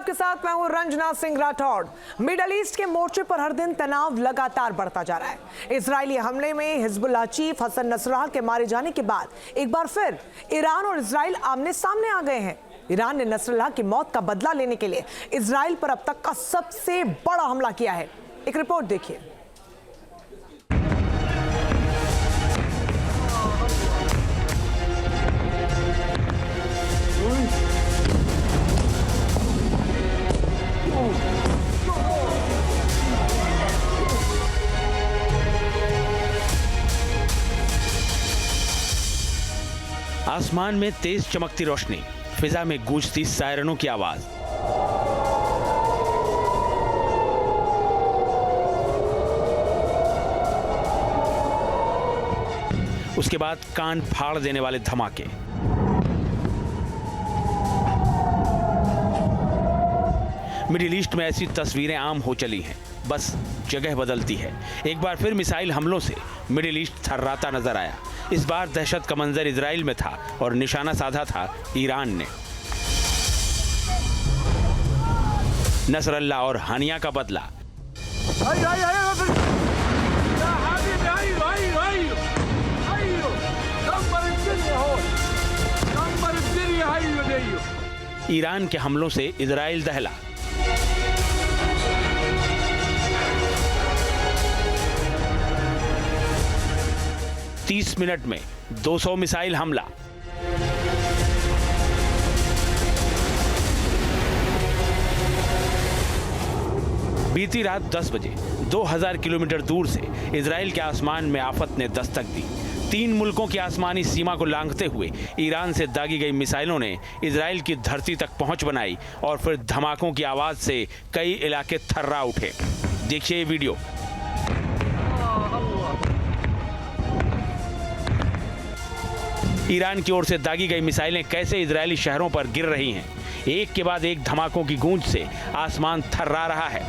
आपके साथ मैं हूं रंजना सिंह राठौड़। मिडल ईस्ट के मोर्चे पर हर दिन तनाव लगातार बढ़ता जा रहा है। इजरायली हमले में हिजबुल्लाह चीफ हसन नसरल्लाह के मारे जाने के बाद एक बार फिर ईरान और इजराइल आमने सामने आ गए हैं। ईरान ने नसरल्लाह की मौत का बदला लेने के लिए इजराइल पर अब तक का सबसे बड़ा हमला किया है। एक रिपोर्ट देखिए। आसमान में तेज चमकती रोशनी, फिजा में गूंजती सायरनों की आवाज। उसके बाद कान फाड़ देने वाले धमाके। मिडिल ईस्ट में ऐसी तस्वीरें आम हो चली हैं, बस जगह बदलती है। एक बार फिर मिसाइल हमलों से मिडिल ईस्ट थर्राता नजर आया। इस बार दहशत का मंजर इजराइल में था और निशाना साधा था ईरान ने। नसरल्लाह और हानिया का बदला। ईरान के हमलों से इजराइल दहला। तीस मिनट में 200 मिसाइल हमला। बीती रात 10 बजे 2000 किलोमीटर दूर से इजराइल के आसमान में आफत ने दस्तक दी। 3 मुल्कों की आसमानी सीमा को लांघते हुए ईरान से दागी गई मिसाइलों ने इजराइल की धरती तक पहुंच बनाई और फिर धमाकों की आवाज से कई इलाके थर्रा उठे। देखिए ये वीडियो। ईरान की ओर से दागी गई मिसाइलें कैसे इजरायली शहरों पर गिर रही हैं। एक के बाद एक धमाकों की गूंज से आसमान थर्रा रहा है।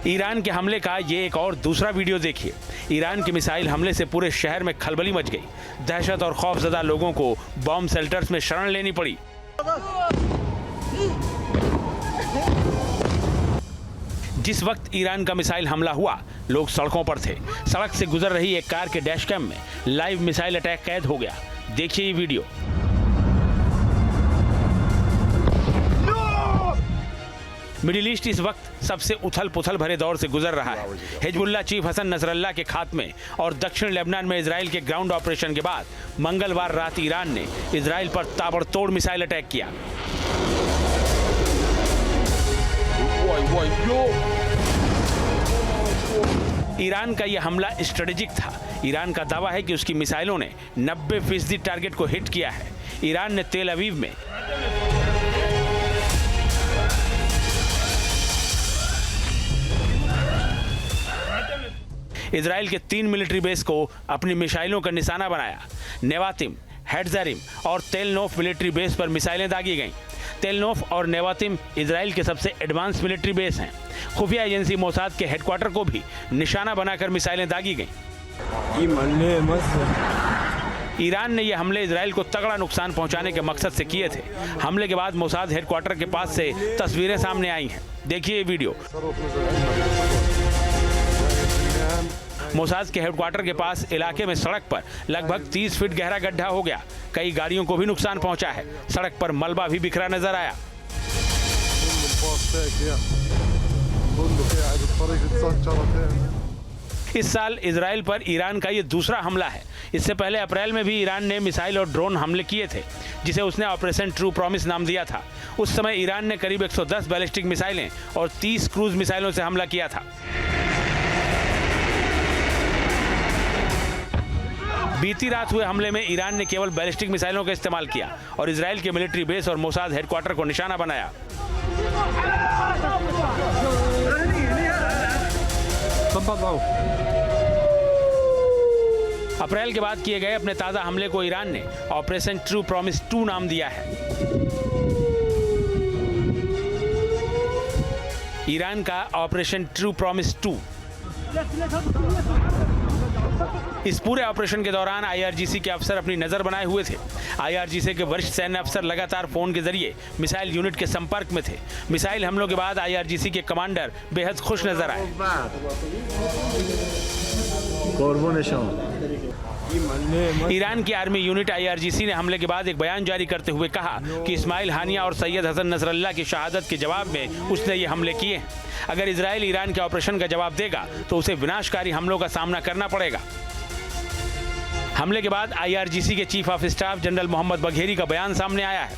ईरान के हमले का ये एक और दूसरा वीडियो देखिए। ईरान के मिसाइल हमले से पूरे शहर में खलबली मच गई। दहशत और खौफजदा लोगों को बॉम्ब शेल्टर्स में शरण लेनी पड़ी। जिस वक्त ईरान का मिसाइल हमला हुआ, लोग सड़कों पर थे। सड़क से गुजर रही एक कार के डैश कैम में लाइव मिसाइल अटैक कैद हो गया। देखिए ये वीडियो। मिडिल ईस्ट इस वक्त सबसे उथल पुथल भरे दौर से गुजर रहा है। हिजबुल्लाह चीफ हसन नसरल्लाह के खात्मे और दक्षिण लेबनान में इजराइल के ग्राउंड ऑपरेशन के बाद मंगलवार रात ईरान ने इजराइल पर ताबड़तोड़ मिसाइल अटैक किया। ईरान का यह हमला स्ट्रेटेजिक था। ईरान का दावा है कि उसकी मिसाइलों ने 90% टारगेट को हिट किया है। ईरान ने तेल अवीव में इजराइल के 3 मिलिट्री बेस को अपनी मिसाइलों का निशाना बनाया। नेवातिम, हेडजारिम और तेल नोफ मिलिट्री बेस पर मिसाइलें दागी गईं। तेल नोफ और नेवातिम इजराइल के सबसे एडवांस मिलिट्री बेस हैं। खुफिया एजेंसी मोसाद के हेडक्वार्टर को भी निशाना बनाकर मिसाइलें दागी गईं। ईरान ने यह हमले इजराइल को तगड़ा नुकसान पहुंचाने के मकसद से किए थे। हमले के बाद मोसाद हेडक्वार्टर के पास से तस्वीरें सामने आई हैं। देखिए ये वीडियो। मोसाद के हेडक्वार्टर के पास इलाके में सड़क पर लगभग 30 फीट गहरा गड्ढा हो गया। कई गाड़ियों को भी नुकसान पहुंचा है। सड़क पर मलबा भी बिखरा नजर आया। इस साल इजराइल पर ईरान का ये दूसरा हमला है। इससे पहले अप्रैल में भी ईरान ने मिसाइल और ड्रोन हमले किए थे, जिसे उसने ऑपरेशन ट्रू प्रॉमिस नाम दिया था। उस समय ईरान ने करीब 110 बैलिस्टिक मिसाइलें और 30 क्रूज मिसाइलों से हमला किया था। बीती रात हुए हमले में ईरान ने केवल बैलिस्टिक मिसाइलों का इस्तेमाल किया और इजराइल के मिलिट्री बेस और मोसाद हेडक्वार्टर को निशाना बनाया। अप्रैल के बाद किए गए अपने ताजा हमले को ईरान ने ऑपरेशन ट्रू प्रॉमिस 2 नाम दिया है। ईरान का ऑपरेशन ट्रू प्रॉमिस 2 इस पूरे ऑपरेशन के दौरान आईआरजीसी के अफसर अपनी नजर बनाए हुए थे। आईआरजीसी के वरिष्ठ सैन्य अफसर लगातार फोन के जरिए मिसाइल यूनिट के संपर्क में थे। मिसाइल हमलों के बाद आईआरजीसी के कमांडर बेहद खुश नजर आए। ईरान की आर्मी यूनिट आईआरजीसी ने हमले के बाद एक बयान जारी करते हुए कहा कि इस्माइल हानिया और सैयद हसन नसरल्लाह की शहादत के जवाब में उसने ये हमले किए हैं। अगर इजराइल ईरान के ऑपरेशन का जवाब देगा तो उसे विनाशकारी हमलों का सामना करना पड़ेगा। हमले के बाद आईआरजीसी के chief of staff general Mohammad Bagheri का बयान सामने आया है।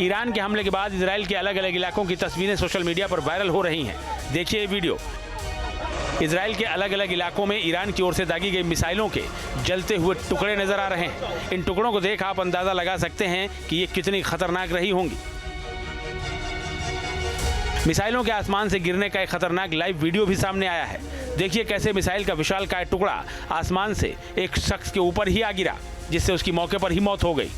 ईरान के हमले के बाद इजराइल के अलग अलग इलाकों की तस्वीरें सोशल मीडिया पर वायरल हो रही हैं। देखिए ये वीडियो। इजराइल के अलग अलग इलाकों में ईरान की ओर से दागी गई मिसाइलों के जलते हुए टुकड़े नजर आ रहे हैं। इन टुकड़ों को देख आप अंदाजा लगा सकते हैं कि ये कितनी खतरनाक रही होंगी। मिसाइलों के आसमान से गिरने का एक खतरनाक लाइव वीडियो भी सामने आया है। देखिए कैसे मिसाइल का विशालकाय टुकड़ा आसमान से एक शख्स के ऊपर ही आ गिरा, जिससे उसकी मौके पर ही मौत हो गई।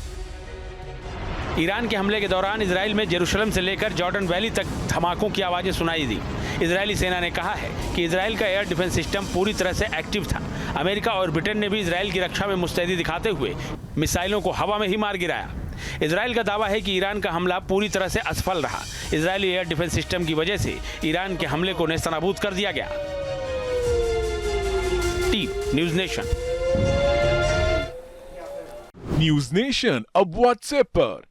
ईरान के हमले के दौरान इजराइल में जेरूशलम से लेकर जॉर्डन वैली तक धमाकों की आवाजें सुनाई दी। इजरायली सेना ने कहा है कि इजराइल का एयर डिफेंस सिस्टम पूरी तरह से एक्टिव था। अमेरिका और ब्रिटेन ने भी इजराइल की रक्षा में मुस्तैदी दिखाते हुए मिसाइलों को हवा में ही मार गिराया। इजराइल का दावा है कि ईरान का हमला पूरी तरह से असफल रहा। इजरायली एयर डिफेंस सिस्टम की वजह से ईरान के हमले को नेस्तनाबूद कर दिया गया। News nation. न्यूज नेशन अब व्हाट्सएप पर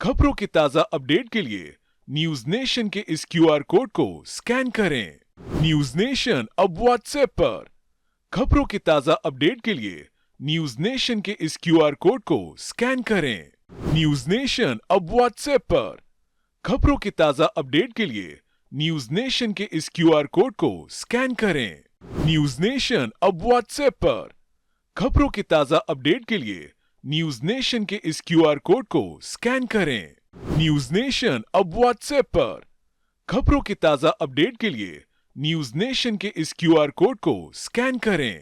खबरों की ताजा अपडेट के लिए न्यूज नेशन के इस क्यूआर कोड को स्कैन करें। न्यूज नेशन अब व्हाट्सएप पर खबरों की ताजा अपडेट के लिए न्यूज नेशन के इस क्यूआर कोड को स्कैन करें। न्यूज नेशन अब व्हाट्सएप पर खबरों की ताजा अपडेट के लिए न्यूज नेशन के इस क्यूआर कोड को स्कैन करें। न्यूज नेशन अब व्हाट्सएप पर खबरों की ताजा अपडेट के लिए न्यूज नेशन के इस क्यूआर कोड को स्कैन करें। न्यूज नेशन अब व्हाट्सएप पर खबरों की ताजा अपडेट के लिए न्यूज नेशन के इस क्यूआर कोड को स्कैन करें।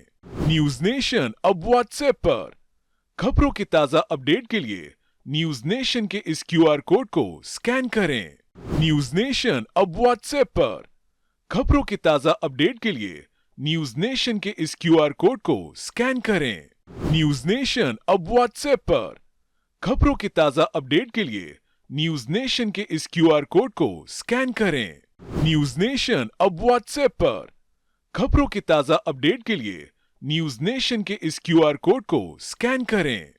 न्यूज नेशन अब व्हाट्सएप पर खबरों की ताजा अपडेट के लिए न्यूज नेशन के इस क्यूआर कोड को स्कैन करें। न्यूज नेशन अब व्हाट्सएप पर खबरों की ताजा अपडेट के लिए न्यूज नेशन के इस क्यूआर कोड को स्कैन करें। न्यूज नेशन अब व्हाट्सएप पर खबरों की ताजा अपडेट के लिए न्यूज नेशन के इस क्यूआर कोड को स्कैन करें। न्यूज नेशन अब व्हाट्सएप पर खबरों की ताजा अपडेट के लिए न्यूज नेशन के इस क्यूआर कोड को स्कैन करें।